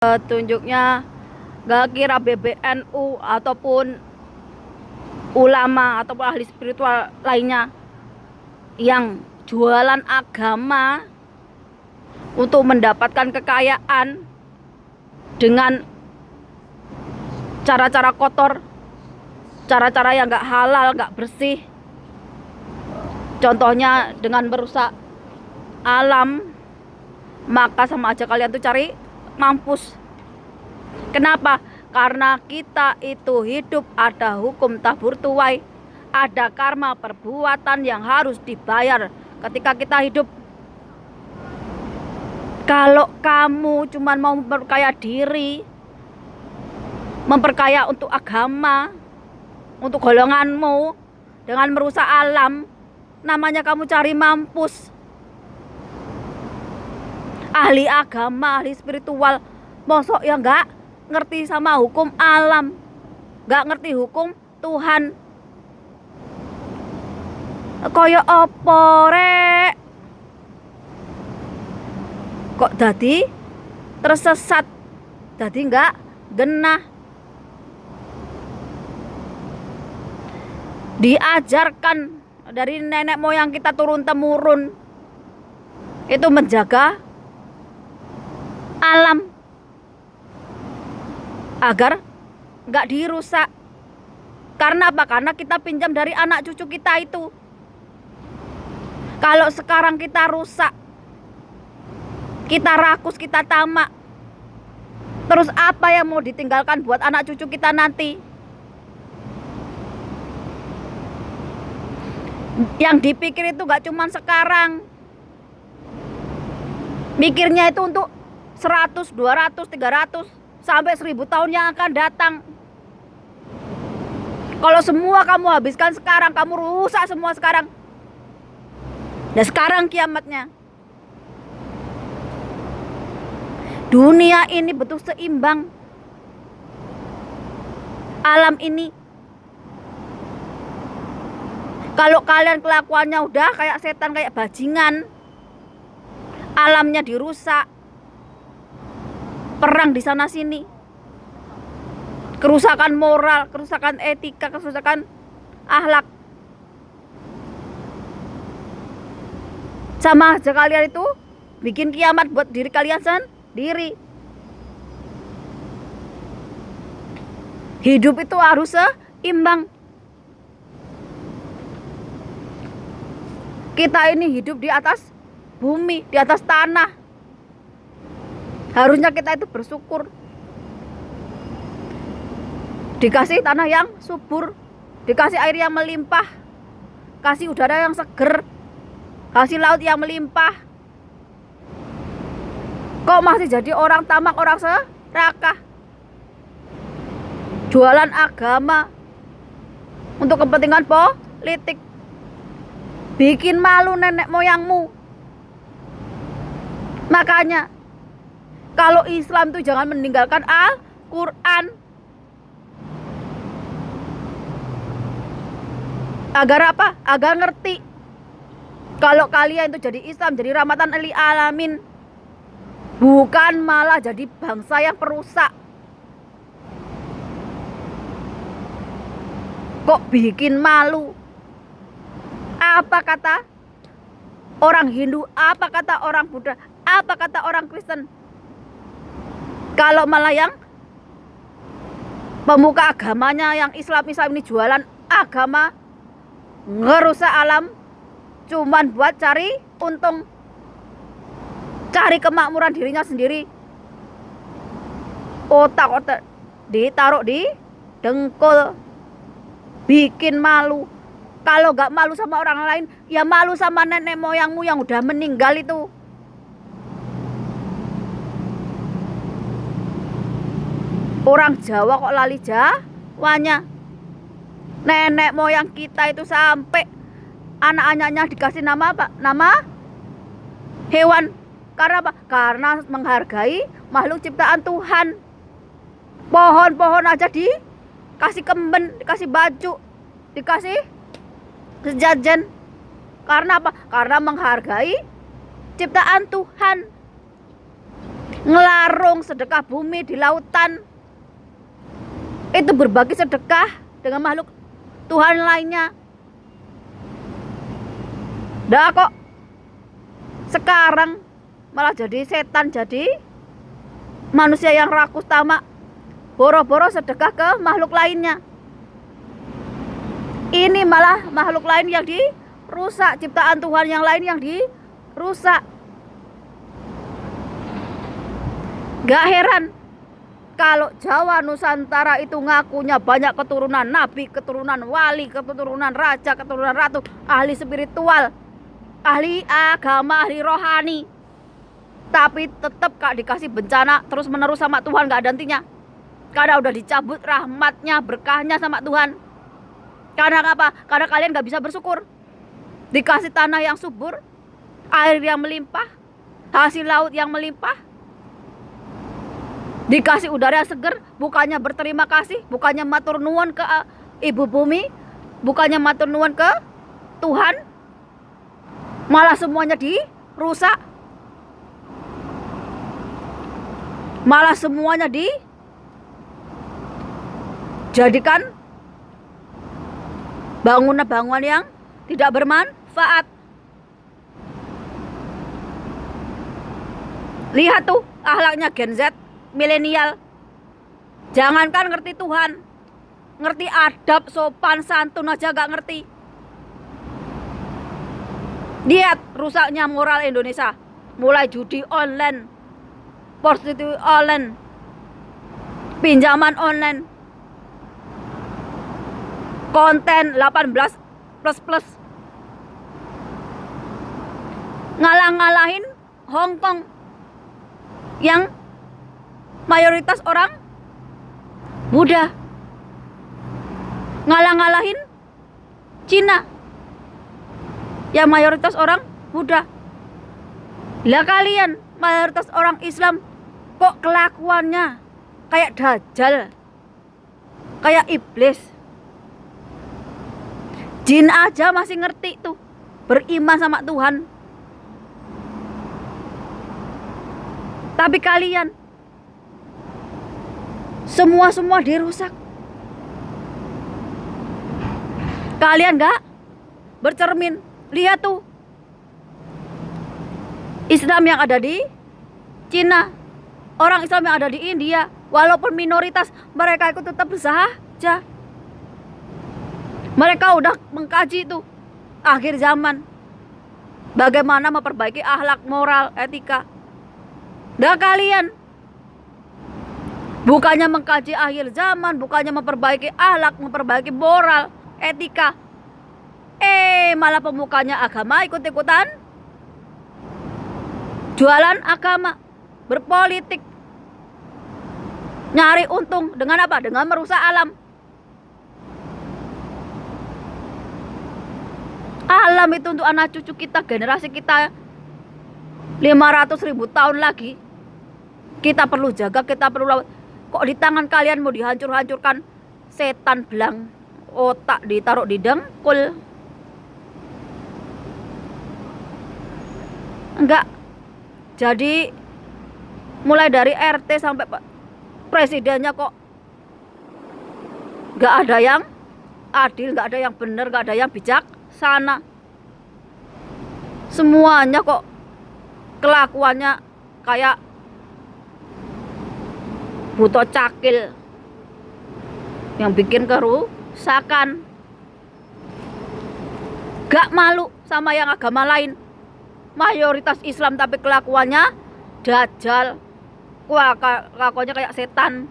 Tunjuknya gak kira BBNU ataupun ulama ataupun ahli spiritual lainnya yang jualan agama untuk mendapatkan kekayaan dengan cara-cara kotor, cara-cara yang gak halal, gak bersih. Contohnya dengan merusak alam, maka sama aja kalian tuh cari mampus. Kenapa? Karena kita itu hidup ada hukum tabur tuai, ada karma perbuatan yang harus dibayar ketika kita hidup. Kalau kamu cuma mau memperkaya diri, memperkaya untuk agama, untuk golonganmu, dengan merusak alam, namanya kamu cari mampus. Ahli agama, ahli spiritual, mosok ya enggak ngerti sama hukum alam, enggak ngerti hukum Tuhan. Koyo opo rek? Kok dadi tersesat, dadi enggak genah. Diajarkan dari nenek moyang kita turun temurun itu menjaga alam agar nggak dirusak. Karena apa? Karena kita pinjam dari anak cucu kita itu. Kalau sekarang kita rusak, kita rakus, kita tamak, terus apa yang mau ditinggalkan buat anak cucu kita nanti? Yang dipikir itu gak cuman sekarang, mikirnya itu untuk 100, 200, 300 sampai 1000 tahun yang akan datang. Kalau semua kamu habiskan sekarang, kamu rusak semua sekarang, dan sekarang kiamatnya. Dunia ini betul seimbang. Alam ini, kalau kalian kelakuannya udah kayak setan, kayak bajingan, alamnya dirusak, perang di sana sini, kerusakan moral, kerusakan etika, kerusakan akhlak, sama aja kalian itu bikin kiamat buat diri kalian sendiri. Hidup itu harus seimbang. Kita ini hidup di atas bumi, di atas tanah. Harusnya kita itu bersyukur. Dikasih tanah yang subur, dikasih air yang melimpah, kasih udara yang seger, kasih laut yang melimpah. Kok masih jadi orang tamak, orang serakah, jualan agama untuk kepentingan politik, bikin malu nenek moyangmu. Makanya kalau Islam itu jangan meninggalkan Al-Quran. Agar apa? Agar ngerti kalau kalian itu jadi Islam, jadi rahmatan lil alamin, bukan malah jadi bangsa yang perusak. Kok bikin malu? Apa kata orang Hindu? Apa kata orang Buddha? Apa kata orang Kristen? Kalau malah yang pemuka agamanya yang Islam ini jualan agama, ngerusak alam, cuman buat cari untung, cari kemakmuran dirinya sendiri. Otak-otak ditaruh di dengkul, bikin malu. Kalau gak malu sama orang lain, ya malu sama nenek moyangmu yang udah meninggal itu. Orang Jawa kok lali Jawanya. Nenek moyang kita itu sampai anak-anaknya dikasih nama apa? Nama hewan. Karena apa? Karena menghargai makhluk ciptaan Tuhan. Pohon-pohon aja dikasih kemben, dikasih baju, dikasih sejajan. Karena apa? Karena menghargai ciptaan Tuhan. ngelarung sedekah bumi di lautan, itu berbagi sedekah dengan makhluk Tuhan lainnya. Dah kok sekarang malah jadi setan, jadi manusia yang rakus tamak, boro-boro sedekah ke makhluk lainnya. Ini malah makhluk lain yang dirusak, ciptaan Tuhan yang lain yang dirusak. Gak heran kalau Jawa Nusantara itu ngakunya banyak keturunan nabi, keturunan wali, keturunan raja, keturunan ratu, ahli spiritual, ahli agama, ahli rohani, tapi tetap gak dikasih bencana terus menerus sama Tuhan, gak ada hentinya. Karena udah dicabut rahmatnya, berkahnya sama Tuhan. Karena apa? Karena kalian gak bisa bersyukur. Dikasih tanah yang subur, air yang melimpah, hasil laut yang melimpah, dikasih udara yang seger, bukannya berterima kasih, bukannya matur nuwun ke ibu bumi, bukannya matur nuwun ke Tuhan, malah semuanya dirusak, malah semuanya dijadikan bangunan-bangunan yang tidak bermanfaat. Lihat tuh akhlaknya Gen Z, milenial. Jangankan ngerti Tuhan, ngerti adab sopan santun aja gak ngerti. Lihat rusaknya moral Indonesia, mulai judi online, prostitusi online, pinjaman online, konten 18 plus, ngalah-ngalahin Hong Kong yang mayoritas orang Buddha, ngalah-ngalahin Cina yang mayoritas orang Buddha. Lah kalian mayoritas orang Islam kok kelakuannya kayak dajjal, kayak iblis. Jin aja masih ngerti tuh, beriman sama Tuhan. Tapi kalian semua dirusak. Kalian gak bercermin. Lihat tuh Islam yang ada di Cina, orang Islam yang ada di India, walaupun minoritas, mereka itu tetap bersahaja. Mereka udah mengkaji tuh akhir zaman, bagaimana memperbaiki akhlak, moral, etika. Dan kalian bukannya mengkaji akhir zaman, bukannya memperbaiki akhlak, memperbaiki moral, etika, malah pemukanya agama ikut-ikutan jualan agama, berpolitik, nyari untung dengan apa? Dengan merusak alam. Alam itu untuk anak cucu kita, generasi kita 500.000 tahun lagi. Kita perlu jaga, kita perlu lawan. Kok di tangan kalian mau dihancur-hancurkan? Setan belang otak ditaruh di dengkul. Enggak. Jadi mulai dari RT sampai presidennya kok enggak ada yang adil, enggak ada yang benar, enggak ada yang bijaksana. Semuanya kok kelakuannya kayak buto cakil yang bikin kerusakan. Gak malu sama yang agama lain, mayoritas Islam tapi kelakuannya dajjal, kelakuannya kayak setan.